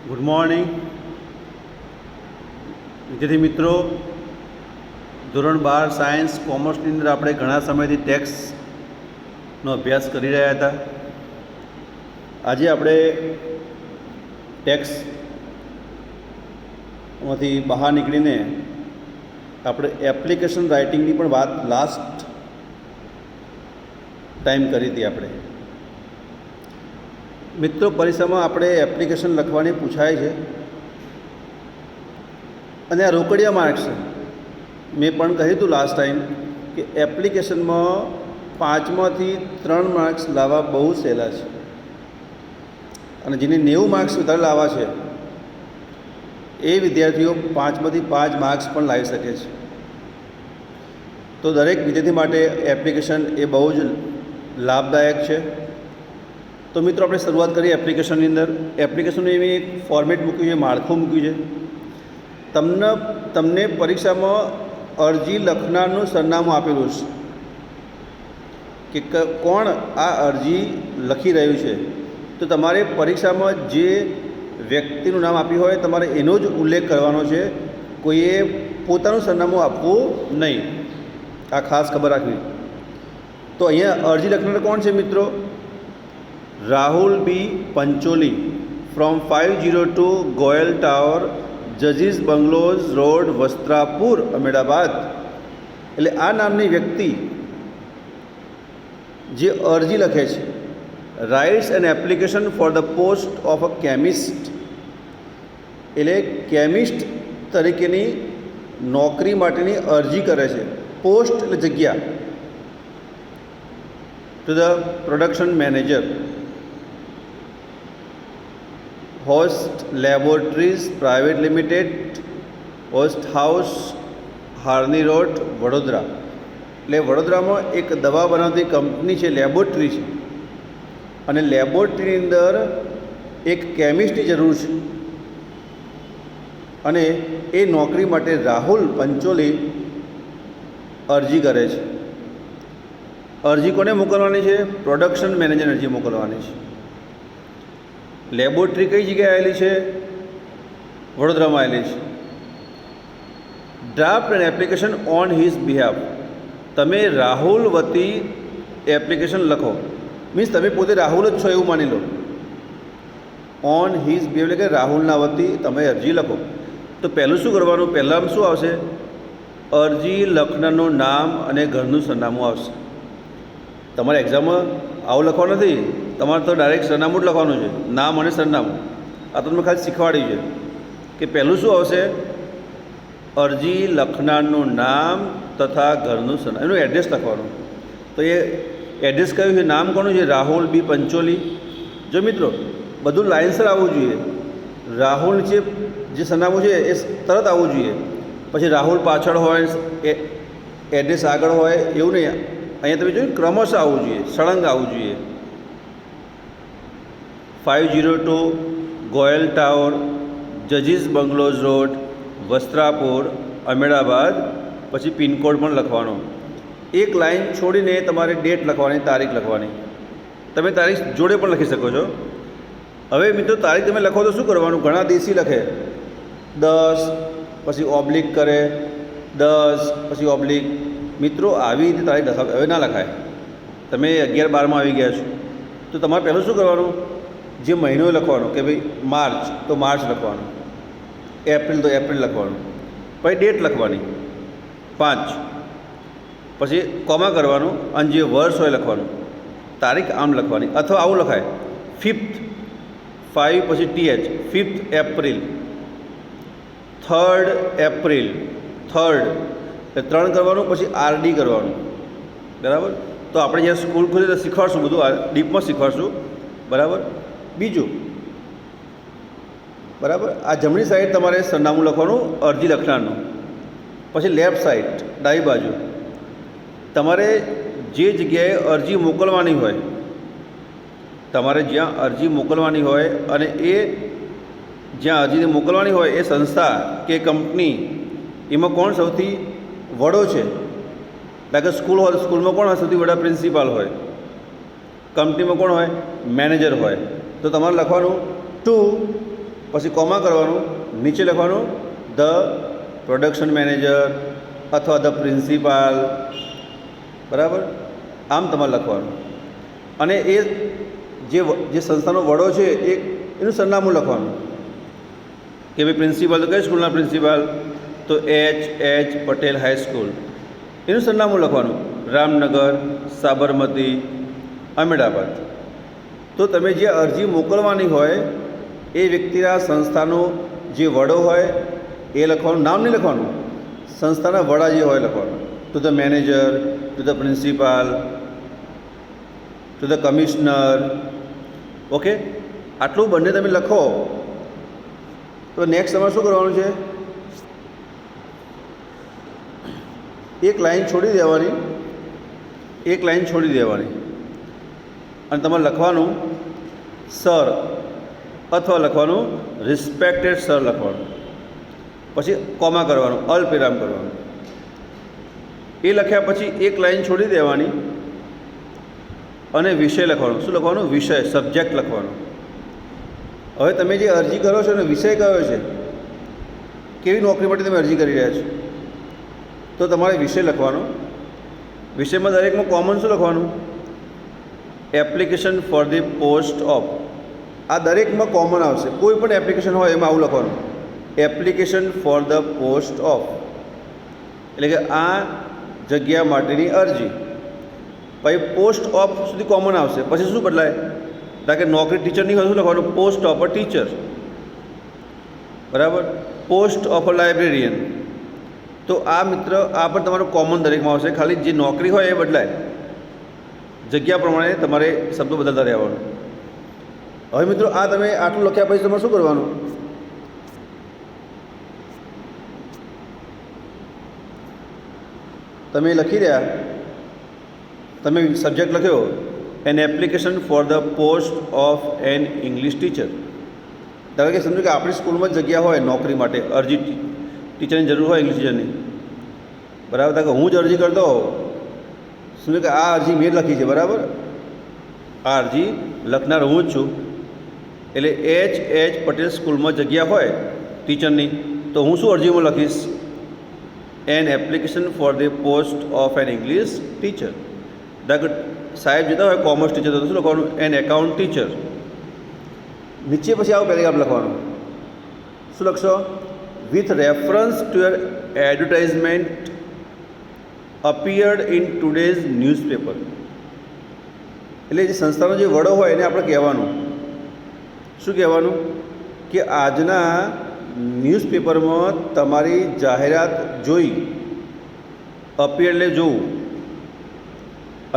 Good morning વિદ્યાર્થી મિત્રો. ધોરણ 12 સાયન્સ કોમર્સની અંદર આપણે ઘણા સમયથી ટેક્સનો અભ્યાસ કરી રહ્યા હતા. આજે આપણે ટેક્સમાંથી બહાર નીકળીને આપણે એપ્લિકેશન રાઇટિંગની પણ વાત લાસ્ટ ટાઈમ કરી હતી. આપણે મિત્રો પરીક્ષામાં આપણે એપ્લિકેશન લખવાની પૂછાય છે અને આ રોકડિયા માર્ક્સ છે. મેં પણ કહ્યું હતું લાસ્ટ ટાઈમ કે એપ્લિકેશનમાં 5માંથી 3 માર્ક્સ લાવવા બહુ સહેલા છે અને જેને 90 માર્ક્સ વધારે લાવવા છે એ વિદ્યાર્થીઓ 5માંથી 5 માર્ક્સ પણ લાવી શકે છે. તો દરેક વિદ્યાર્થી માટે એપ્લિકેશન એ બહુ જ લાભદાયક છે. તો મિત્રો આપણે શરૂઆત કરીએ એપ્લિકેશનની અંદર. એપ્લિકેશનનું એવી એક ફોર્મેટ મૂક્યું છે, માળખું મૂક્યું છે. તમને પરીક્ષામાં અરજી લખનારનું સરનામું આપેલું છે કે કોણ આ અરજી લખી રહ્યું છે. તો તમારે પરીક્ષામાં જે વ્યક્તિનું નામ આપ્યું હોય તમારે એનો જ ઉલ્લેખ કરવાનો છે. કોઈએ પોતાનું સરનામું આપવું નહીં. આ ખાસ ખબર રાખવી. તો અહીંયા અરજી લખનાર કોણ છે મિત્રો? Rahul B Pancholi from 502 Goyal tower, જજીસ બંગલોઝ રોડ, વસ્ત્રાપુર, અમદાવાદ. એટલે આ નામની વ્યક્તિ જે અરજી લખે છે, writes an application for the post of a chemist, એટલે કેમિસ્ટ તરીકેની નોકરી માટેની અરજી કરે છે. પોસ્ટ એટલે જગ્યા. To the production manager, host laboratories private limited, host house, Harni road, Vadodara. એટલે વડોદરામાં એક દવા બનાવતી કંપની છે, લેબોરેટરી છે અને લેબોરેટરીની અંદર એક કેમિસ્ટની જરૂર છે અને એ નોકરી માટે રાહુલ પંચોલી અરજી કરે છે. અરજી કોને મોકલવાની છે? પ્રોડક્શન મેનેજર અરજી મોકલવાની છે. લેબોરેટરી કઈ જગ્યાએ આવેલી છે? વડોદરામાં આવેલી છે. Draft N application on his behalf. તમે રાહુલ વતી એપ્લિકેશન લખો. મીન્સ તમે પોતે રાહુલ જ છો એવું માની લો. ઓન હિઝ બિહાફ એટલે કે રાહુલના વતી તમે અરજી લખો. તો પહેલું શું કરવાનું? પહેલાં શું આવશે? અરજી લખનારનું નામ અને ઘરનું સરનામું આવશે. તમારે એક્ઝામમાં આવું લખવાનું નથી. તમારે તો ડાયરેક્ટ સરનામું જ લખવાનું છે, નામ અને સરનામું. આ તો તમે ખાલી શીખવાડ્યું છે કે પહેલું શું આવશે? અરજી લખનારનું નામ તથા ઘરનું સરનામું, એનું એડ્રેસ લખવાનું. તો એ એડ્રેસ કયું છે? નામ કોનું છે? રાહુલ બી પંચોલી. જો મિત્રો બધું લાઇનસર આવવું જોઈએ. રાહુલ જે સરનામું છે એ તરત આવવું જોઈએ. પછી રાહુલ પાછળ હોય, એડ્રેસ આગળ હોય એવું નહીં. અહીંયા તમે જોયું ક્રમશઃ આવવું જોઈએ, સળંગ આવવું જોઈએ. 502 ગોયલ ટાવર, જજીસ બંગલોઝ રોડ, વસ્ત્રાપુર, અમદાવાદ. પછી પિનકોડ પણ લખવાનો. એક લાઇન છોડીને તમારે ડેટ લખવાની, તારીખ લખવાની. તમે તારીખ જોડે પણ લખી શકો છો. હવે મિત્રો તારીખ તમે લખો તો શું કરવાનું? ઘણા દેશી લખે 10, પછી ઓબ્લિક કરે 10, પછી ઓબ્લિક. મિત્રો આવી રીતે તારીખ લખાવ હવે ના લખાય. તમે 11-12માં આવી ગયા છો તો તમારે પહેલું શું કરવાનું? જે મહિનો લખવાનો કે ભાઈ માર્ચ તો માર્ચ લખવાનું, એપ્રિલ તો એપ્રિલ લખવાનું, પછી ડેટ લખવાની 5, પછી કોમા કરવાનું અને જે વર્ષ હોય લખવાનું, તારીખ આમ લખવાની. અથવા આવું લખાય 5th, 5 પછી TH, 5th April, 3rd April, 3rd એટલે 3 કરવાનું, પછી RD કરવાનું. બરાબર? તો આપણે જ્યારે સ્કૂલ ખોલીએ તો શીખવાડશું, બધું ડીપમાં શીખવાડશું. બરાબર? બીજું, બરાબર, આ જમણી સાઈડ તમારે સરનામું લખવાનું અરજી લખનારનું. પછી લેફ્ટ સાઈડ ડાબી બાજુ તમારે જે જગ્યાએ અરજી મોકલવાની હોય, તમારે જ્યાં અરજી મોકલવાની હોય અને એ જ્યાં અરજીને મોકલવાની હોય એ સંસ્થા કે કંપની, એમાં કોણ સૌથી વડો છે? લાગે સ્કૂલ હોય, સ્કૂલમાં કોણ હોય સૌથી વડા? પ્રિન્સિપાલ હોય. કંપનીમાં કોણ હોય? મેનેજર હોય. તો તમારે લખવાનું ટુ પછી કોમા કરવાનું, નીચે લખવાનું ધ પ્રોડક્શન મેનેજર અથવા ધ પ્રિન્સિપાલ, બરાબર. આમ તમારે લખવાનું અને એ જે સંસ્થાનો વડો છે એનું સરનામું લખવાનું કે ભાઈ પ્રિન્સિપાલ તો કઈ સ્કૂલના પ્રિન્સિપાલ, તો H પટેલ હાઈસ્કૂલ, એનું સરનામું લખવાનું રામનગર, સાબરમતી, અહેમદાબાદ. તો તમે જે અરજી મોકલવાની હોય એ વ્યક્તિના સંસ્થાનો જે વડો હોય એ લખવાનું, નામ નહીં લખવાનું, સંસ્થાના વડા જે હોય લખવાનું. To the manager, to the principal, to the commissioner. Okay, આટલું બંને તમે લખો તો નેક્સ્ટ તમારે શું કરવાનું છે, એક લાઈન છોડી દેવાની, એક લાઈન છોડી દેવાની અને તમારે લખવાનું સર અથવા લખવાનું રિસ્પેક્ટેડ સર લખવાનું, પછી કોમા કરવાનું, અલ્પવિરામ કરવાનું. એ લખ્યા પછી એક લાઈન છોડી દેવાની અને વિષય લખવાનો. શું લખવાનું? વિષય, સબ્જેક્ટ લખવાનો. હવે તમે જે અરજી કરો છો ને વિષય કયો છે, કેવી નોકરી માટે તમે અરજી કરી રહ્યા છો, તો તમારે વિષય લખવાનો. વિષયમાં દરેકમાં કોમન શું લખવાનું? Application for the post of. આ દરેકમાં કોમન આવશે, કોઈ પણ એપ્લિકેશન હોય એમાં આવું લખવાનું, application for the post of, એટલે કે આ જગ્યા માટેની અરજી. પછી પોસ્ટ ઓફ સુધી કોમન આવશે, પછી શું બદલાય? કારણ કે નોકરી ટીચરની હોય શું લખવાનું? પોસ્ટ ઓફ અ ટીચર, બરાબર. Post of a librarian. તો આ મિત્ર આ પણ તમારું કોમન દરેકમાં આવશે, ખાલી જે નોકરી હોય એ બદલાય, જગ્યા પ્રમાણે તમારે શબ્દો બદલતા રહેવાનું. હવે મિત્રો આ તમે આટલું લખ્યા પછી તમારે શું કરવાનું? તમે લખી રહ્યા, તમે સબ્જેક્ટ લખ્યો N application for the post of N English teacher. ધારો કે સમજો કે આપણી સ્કૂલમાં જગ્યા હોય નોકરી માટે, અરજી ટીચરની જરૂર હોય ઇંગ્લિશ ટીચરની, બરાબર. ધારો કે હું જ અરજી કરતો હોઉં, સમજો કે આ અરજી મેં લખી છે, બરાબર. આ અરજી લખનાર હું જ છું, એટલે H પટેલ સ્કૂલમાં જગ્યા હોય ટીચરની, તો હું શું અરજીમાં લખીશ? N application for the post of N English teacher. ધારો કે સાહેબ જતા હોય કોમર્સ ટીચર, તો શું લખવાનું? An account teacher. નીચે પછી આવું પેરેગ્રાફ લખવાનું. શું લખશો? With reference to your advertisement appeared in today's newspaper. એટલે જે સંસ્થાનો જે વડો હોય એને આપણે કહેવાનું, શું કહેવાનું? કે આજના ન્યૂઝપેપરમાં તમારી જાહેરાત જોઈ, અપિયર એટલે જોવું,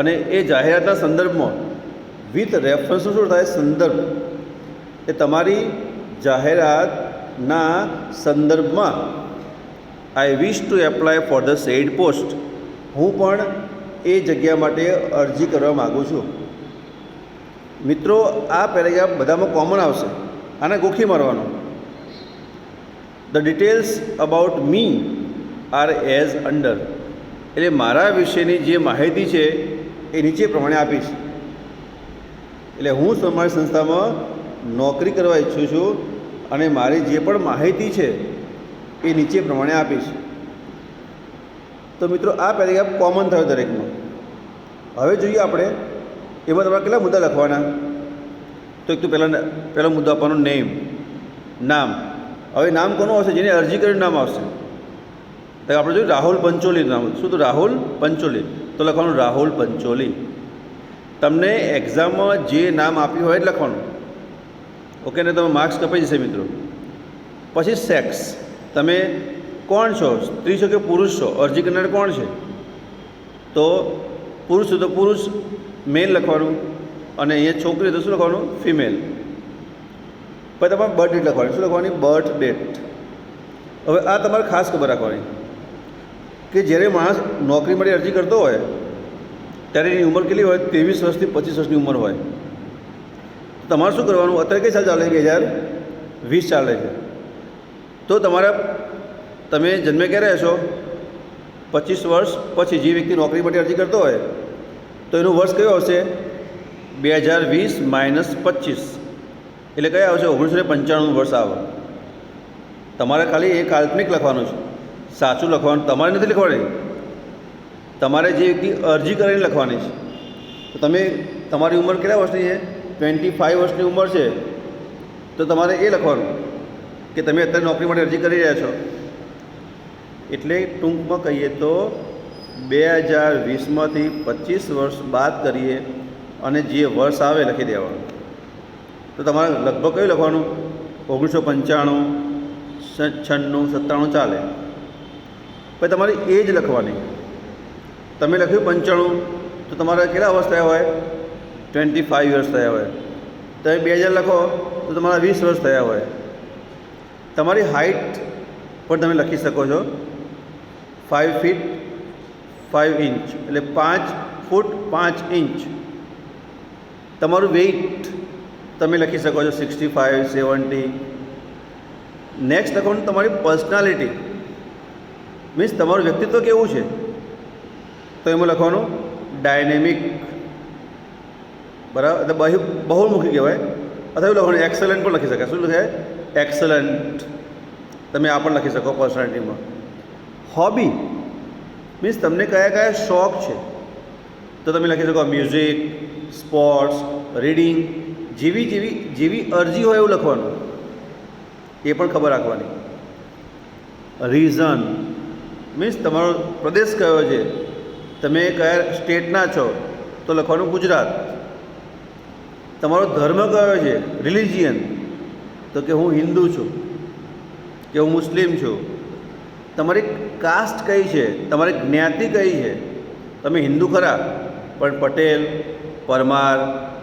અને એ જાહેરાતના સંદર્ભમાં વિથ રેફરન્સ શું થાય? સંદર્ભ. એ તમારી જાહેરાતના સંદર્ભમાં I wish to apply for the said post. હું પણ એ જગ્યા માટે અરજી કરવા માગું છું. મિત્રો આ પેરેગ્રાફ બધામાં કોમન આવશે, આને ગોખી મારવાનું. The details about me are as under. એટલે મારા વિશેની જે માહિતી છે એ નીચે પ્રમાણે આપીશ. એટલે હું તમારી સંસ્થામાં નોકરી કરવા ઈચ્છું છું અને મારી જે પણ માહિતી છે એ નીચે પ્રમાણે આપીશ. તો મિત્રો આ પેરેગ્રાફ કોમન થયો દરેકમાં. હવે જોઈએ આપણે એમાં તમારે કેટલા મુદ્દા લખવાના? તો એક તો પહેલો મુદ્દો આપવાનો નેમ, નામ. હવે નામ કોનું આવશે? જેને અરજી કરીને નામ આવશે. તો આપણે જોયું રાહુલ પંચોલી નામ. શું? તો રાહુલ પંચોલી. તો લખવાનું રાહુલ પંચોલી. તમને એક્ઝામમાં જે નામ આપ્યું હોય જ લખવાનું. ઓકે ને? તમે માર્ક્સ કપાઈ જશે મિત્રો. પછી સેક્સ. તમે કોણ છો? સ્ત્રી છો કે પુરુષ છો? અરજી કરનાર કોણ છે? તો પુરુષ છો તો પુરુષ, મેલ લખવાનું, અને અહીંયા છોકરી તો શું લખવાનું? ફિમેલ. પછી તમારે બર્થ ડેટ લખવાની. શું લખવાની? Birth date. હવે આ તમારે ખાસ ખબર રાખવાની કે જ્યારે માણસ નોકરી માટે અરજી કરતો હોય ત્યારે એની ઉંમર કેટલી હોય? 23 વર્ષથી 25 વર્ષની ઉંમર હોય. તમારે શું કરવાનું? અત્યારે કઈ સાલ ચાલે છે? 2020 ચાલે છે. તો તમે જન્મે ક્યારે હશો? 25 વર્ષ પછી. જે વ્યક્તિ નોકરી માટે અરજી કરતો હોય તો એનું વર્ષ કયું આવશે? 2020 - 25. એટલે કયા આવશે? 1995 વર્ષ આવે. તમારે ખાલી એ કાલ્પનિક લખવાનું છે, સાચું લખવાનું તમારે નથી લખવાની, તમારે જે વ્યક્તિ અરજી કરીને લખવાની છે. તો તમે તમારી ઉંમર કેટલા વર્ષની છે? 25 વર્ષની ઉંમર છે, તો તમારે એ લખવાનું કે તમે અત્યારે નોકરી માટે અરજી કરી રહ્યા છો. એટલે ટૂંકમાં કહીએ તો 2020માંથી 25 વર્ષ બાદ કરીએ અને જે વર્ષ આવે લખી દેવાનું. તો તમારે લગભગ કયું લખવાનું? 1995, 96, 97 ચાલે. પછી તમારી એજ લખવાની. તમે લખ્યું 95, તો તમારા કેટલા વર્ષ થયા હોય? 25 વર્ષ થયા હોય. તમે 2000 લખો તો તમારા 20 વર્ષ થયા હોય. તમારી હાઇટ પણ તમે લખી શકો છો, 5 ફીટ 5 ઇંચ, એટલે 5 ફૂટ 5 ઇંચ. તમારું વેઇટ તમે લખી શકો છો 65, 70. નેક્સ્ટ લખવાનું તમારી પર્સનાલિટી, મીન્સ તમારું વ્યક્તિત્વ કેવું છે, તો એમાં લખવાનું ડાયનેમિક, બરાબર, એટલે બહુમુખી કહેવાય. અથવા એવું લખવાનું એક્સલન્ટ પણ લખી શકાય. શું લખાય? એક્સલન્ટ. તમે આ પણ લખી શકો પર્સનાલિટીમાં. હોબી મીન્સ તમને કયા કયા શોખ છે, તો તમે લખી શકો મ્યુઝિક, સ્પોર્ટ્સ, રીડિંગ. જેવી અરજી હોય એવું લખવાનું, એ પણ ખબર રાખવાની. રીઝન મીન્સ તમારો પ્રદેશ કયો છે, તમે કયા સ્ટેટના છો, તો લખવાનું ગુજરાત. તમારો ધર્મ કયો છે, રિલિજિયન, તો કે હું હિન્દુ છું કે હું મુસ્લિમ છું. તમારી કાસ્ટ કઈ છે, તમારી જ્ઞાતિ કઈ છે, તમે હિન્દુ ખરા પણ પટેલ, પરમાર,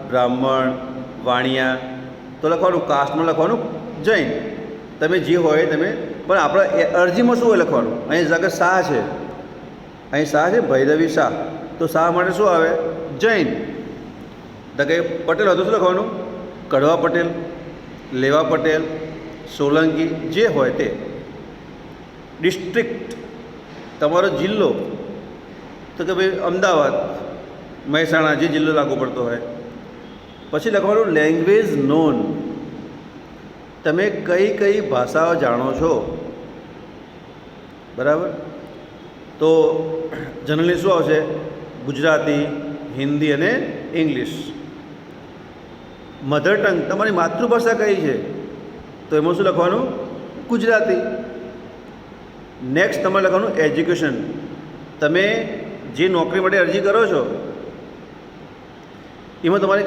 બ્રાહ્મણ, વાણિયા, તો લખવાનું કાસ્ટમાં લખવાનું જૈન. તમે જે હોય તમે, પણ આપણે અરજીમાં શું હોય લખવાનું? અહીં જગત શાહ છે, અહીં શાહ છે, ભૈરવી શાહ, તો શાહ માટે શું આવે? જૈન. તો કે પટેલ હોય તો શું લખવાનું? કડવા પટેલ, લેવા પટેલ, સોલંકી, જે હોય તે. ડિસ્ટ્રિક્ટ તમારો જિલ્લો, તો કે ભાઈ અમદાવાદ, મહેસાણા, જે જિલ્લો લાગુ પડતો હોય. પછી લખવાનું લેંગ્વેજ નોન, તમે કઈ કઈ ભાષાઓ જાણો છો, બરાબર. તો જનરલી શું આવશે? ગુજરાતી, હિન્દી અને ઇંગ્લિશ. મધર ટંગ, તમારી માતૃભાષા કઈ છે, તો એમાં શું લખવાનું? ગુજરાતી. નેક્સ્ટ તમારે લખવાનું એજ્યુકેશન. તમે જે નોકરી માટે અરજી કરો છો એમાં તમારે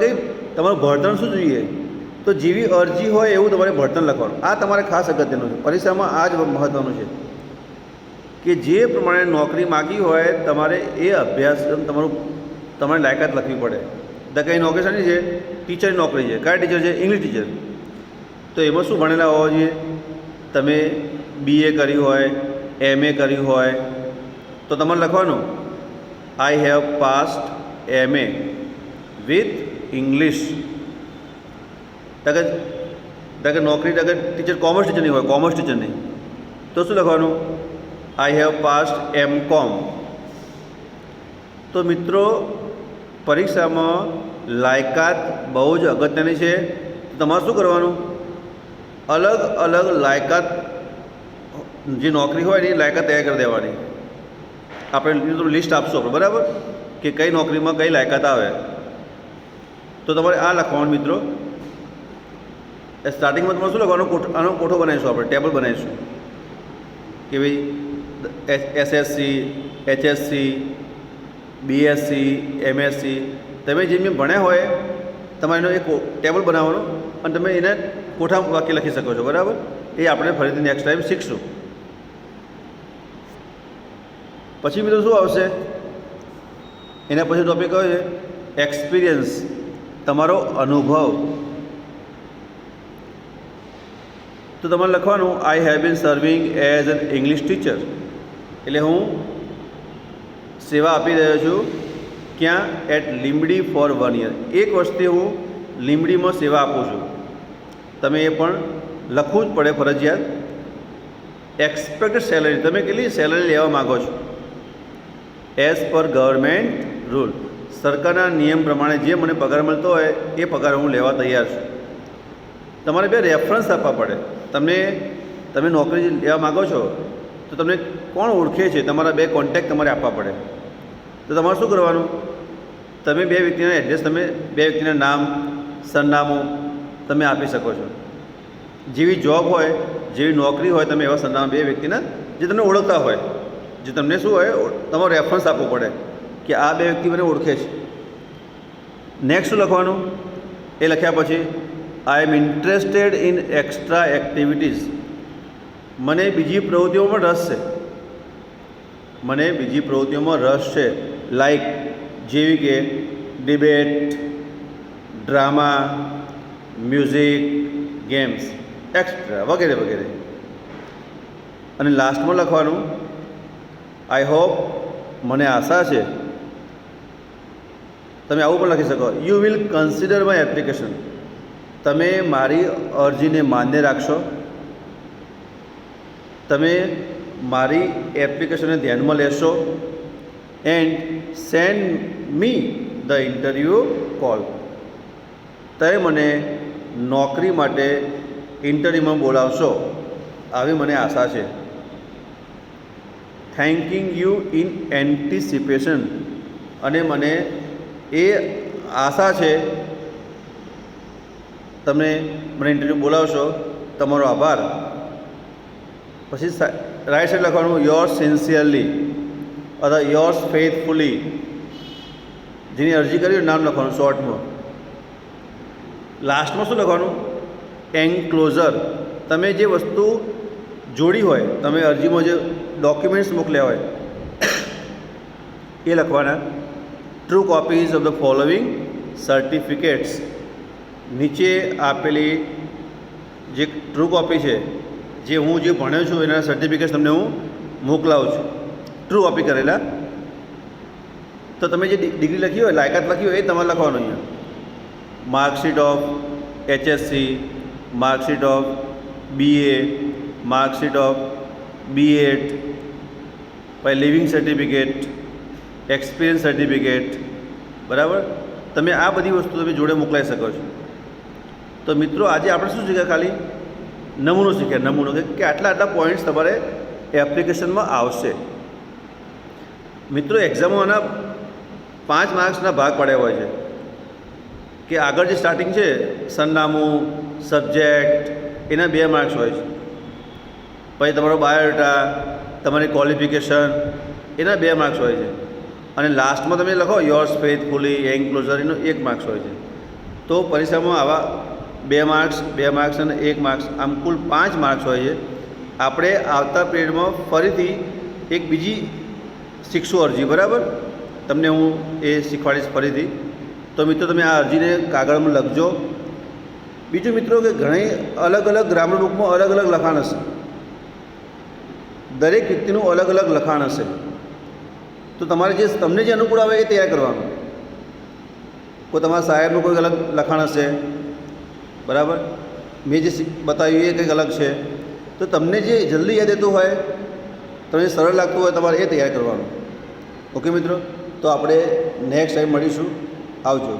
તમારું ભણતર શું જોઈએ, તો જેવી અરજી હોય એવું તમારે ભણતર લખવાનું. આ તમારે ખાસ અગત્યનું છે. પરીક્ષામાં આ જ મહત્ત્વનું છે કે જે પ્રમાણે નોકરી માગી હોય તમારે એ અભ્યાસક્રમ તમારે લાયકાત લખવી પડે. તો કઈ નોકરી શાની છે? ટીચરની નોકરી છે. કયા ટીચર છે? English teacher. તો એમાં શું ભણેલા હોવા જોઈએ? તમે BA કર્યું હોય, MA કર્યું હોય, તો તમારે લખવાનું I have passed MA with English. તકે નોકરી ટીચર કોમર્સ ટીચરની હોય, કોમર્સ ટીચરની, તો શું લખવાનું? I have passed MCOM. તો મિત્રો, પરીક્ષામાં લાયકાત બહુ જ અગત્યની છે. તમારે શું કરવાનું? અલગ અલગ લાયકાત, જે નોકરી હોય એની લાયકાત તૈયાર કરી દેવાની. આપણે લિસ્ટ આપશું આપણે, બરાબર, કે કઈ નોકરીમાં કઈ લાયકાત આવે. તો તમારે આ લખવાનું મિત્રો. સ્ટાર્ટિંગમાં તમારે શું લખવાનું? આનો કોઠો બનાવીશું, આપણે ટેબલ બનાવીશું કે ભાઈ SSC, HSC, BSc, MSc, તમે જે મેં ભણ્યા હોય તમારે એનો એક ટેબલ બનાવવાનું અને તમે એને કોઠા વાક્ય લખી શકો છો, બરાબર. એ આપણે ફરીથી નેક્સ્ટ ટાઈમ શીખશું. પછી મિત્રો શું આવશે? એના પછી ટોપિક કયો છે? એક્સપિરિયન્સ, તમારો અનુભવ. તો તમારે લખવાનું I have been serving as an English teacher, એટલે હું સેવા આપી રહ્યો છું. ક્યાં? At Limbdi four 1 year. 1 વર્ષથી હું લીંબડીમાં સેવા આપું છું. તમે એ પણ લખવું જ પડે ફરજિયાત. એક્સપેક્ટેડ સેલરી, તમે કેટલી સેલરી લેવા માગો છો? એઝ પર ગવર્મેન્ટ રૂલ, સરકારના નિયમ પ્રમાણે જે મને પગાર મળતો હોય એ પગાર હું લેવા તૈયાર છું. તમારે બે રેફરન્સ આપવા પડે. તમે નોકરી લેવા માગો છો તો તમને કોણ ઓળખે છે, તમારા બે કોન્ટેક્ટ તમારે આપવા પડે. તો તમારે શું કરવાનું, તમે બે વ્યક્તિના એડ્રેસ, તમે બે વ્યક્તિના નામ, સરનામું તમે આપી શકો છો. જેવી જોબ હોય, જેવી નોકરી હોય, તમે એવા સરનામા બે વ્યક્તિના જે તમને ઓળખતા હોય, જે તમને શું હોય, તમારો રેફરન્સ આપવો પડે કે આ બે વ્યક્તિ મને ઓળખે છે. નેક્સ્ટ શું લખવાનું, એ લખ્યા પછી આઈ એમ ઇન્ટરેસ્ટેડ ઇન એક્સ્ટ્રા એક્ટિવિટીઝ. મને બીજી પ્રવૃત્તિઓમાં રસ છે. મને બીજી પ્રવૃત્તિઓમાં રસ છે. લાઈક જેવી કે debate, drama, music, games, extra વગેરે વગેરે. અને લાસ્ટમાં લખવાનું આઈ હોપ, મને આશા છે. તમે આવું પણ લખી શકો, you will consider my application. તમે મારી અરજીને માન્ય રાખશો. તમે મારી એપ્લિકેશનને ધ્યાનમાં લેશો. And send me the interview call. તમે મને નોકરી માટે ઇન્ટરવ્યૂમાં બોલાવશો, આવી મને આશા છે. Thanking you in anticipation. અને મને એ આશા છે તમે મને ઇન્ટરવ્યૂ બોલાવશો, તમારો આભાર. પછી રાઈટ સાઈડ લખવાનું યોર્સ સિન્સિયરલી અથવા યોર્સ ફેથફુલી. જેની અરજી કરી નામ લખવાનું શોર્ટમાં. લાસ્ટમાં શું લખવાનું, એન્ક્લોઝર. તમે જે વસ્તુ જોડી હોય, તમે અરજીમાં જે ડોક્યુમેન્ટ્સ મોકલ્યા હોય એ લખવાના. True copies of the following certificates. નીચે આપેલી જે ટ્રુ કોપી છે, જે હું જે ભણ્યો છું એના સર્ટિફિકેટ્સ તમને હું મોકલાવું છું, ટ્રુ કોપી કરેલા. તો તમે જે ડિગ્રી લખી હોય, લાયકાત લખી હોય, એ તમારે લખવાનું અહીંયા. Marksheet of HSC, marksheet of BA, marksheet of B.Ed, પછી લિવિંગ સર્ટિફિકેટ, એક્સપિરિયન્સ સર્ટિફિકેટ. બરાબર, તમે આ બધી વસ્તુ તમે જોડે મોકલાવી શકો છો. તો મિત્રો આજે આપણે શું શીખ્યા, ખાલી નમૂનો શીખ્યા. નમૂનો કે આટલા પોઈન્ટ્સ તમારે એપ્લિકેશનમાં આવશે. મિત્રો એક્ઝામમાં આના 5 માર્ક્સના ભાગ પડ્યા હોય છે. કે આગળ જે સ્ટાર્ટિંગ છે, સરનામું, સબ્જેક્ટ, એના 2 માર્ક્સ હોય છે. પછી તમારો બાયોડેટા, તમારી ક્વોલિફિકેશન, એના 2 માર્ક્સ હોય છે. અને લાસ્ટમાં તમે લખો યોર્સ ફેથફુલી, એન્ક્લોઝર, એનો 1 માર્ક્સ હોય છે. તો પરીક્ષામાં આવા 2 માર્ક્સ, 2 માર્ક્સ અને 1 માર્ક્સ, આમ કુલ 5 માર્ક્સ હોય છે. આપણે આવતા પીરિયડમાં ફરીથી એક બીજી શીખશું અરજી. બરાબર, તમને હું એ શીખવાડીશ ફરીથી. તો મિત્રો તમે આ અરજીને કાગળમાં લખજો. બીજું મિત્રો કે ઘણી અલગ અલગ ગ્રામર બુકમાં અલગ અલગ લખાણ હશે. દરેક વ્યક્તિનું અલગ અલગ લખાણ હશે. તો તમારે જે તમને જે અનુકૂળ આવે એ તૈયાર કરવાનું. કોઈ તમારા સાહેબનું કોઈ અલગ લખાણ હશે, બરાબર, મેં જે બતાવ્યું એ કંઈક અલગ છે. તો તમને જે જલ્દી યાદ રહેતું હોય, તમને સરળ લાગતું હોય, તમારે એ તૈયાર કરવાનું. ઓકે મિત્રો, તો આપણે નેક્સ્ટ ટાઈમ મળીશું. આવજો.